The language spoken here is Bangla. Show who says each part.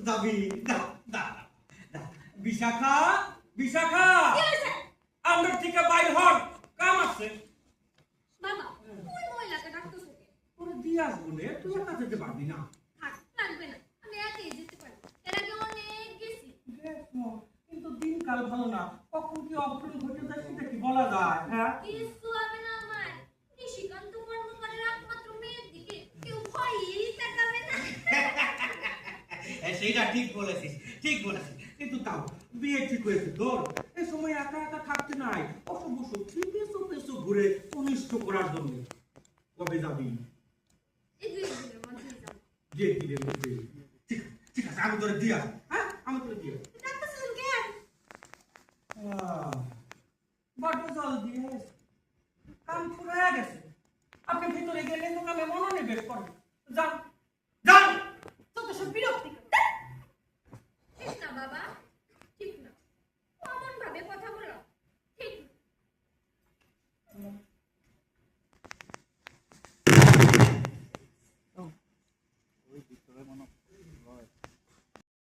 Speaker 1: যাবি দা দা দা বিশাখা বিশাখা আমরা থেকে বাইর হন কাম আছে
Speaker 2: বাবা ওই মহিলাকে ডাকতেছে কে?
Speaker 1: তোরে দিয়ে আসবো রে তুই একা যেতে পারবি না
Speaker 2: থাক লাগবে না আমি একাই যেতে পারি এর আগে অনেক গেছি
Speaker 1: দেখো কিন্তু দিনকাল ভালো না কখন কি অঘটন ঘটে যায় সেটা কি বলা যায় হ্যাঁ
Speaker 2: কিছু হবে না আমার নিশিকান্ত কর্মকারের একমাত্র মেয়ের দিকে কেউ ভয়ই তাকাবে না
Speaker 1: সেইটা ঠিক বলেছিস কিন্তু তাও বিয়ে ঠিক হয়েছে তোর এই সময় একা একা থাকতে নাই অসুখ বসুখ পেছু পেছু ঘুরে অনিষ্ট করার জন্য কবে যাবি
Speaker 2: এই দুই দিনের মধ্যেই যাবো
Speaker 1: যে দিনের মধ্যে ঠিক আছে আমি তোরে দিয়ে আসবো হ্যাঁ আমি তোরে দিয়ে আসবো
Speaker 2: ডাকতেছেন কে
Speaker 1: বড্ড জল দিয়ে কাম ফুরাইয়া গেছে আপনি ভিতরে গেলে তো কামে মনোনিবেশ করেন যান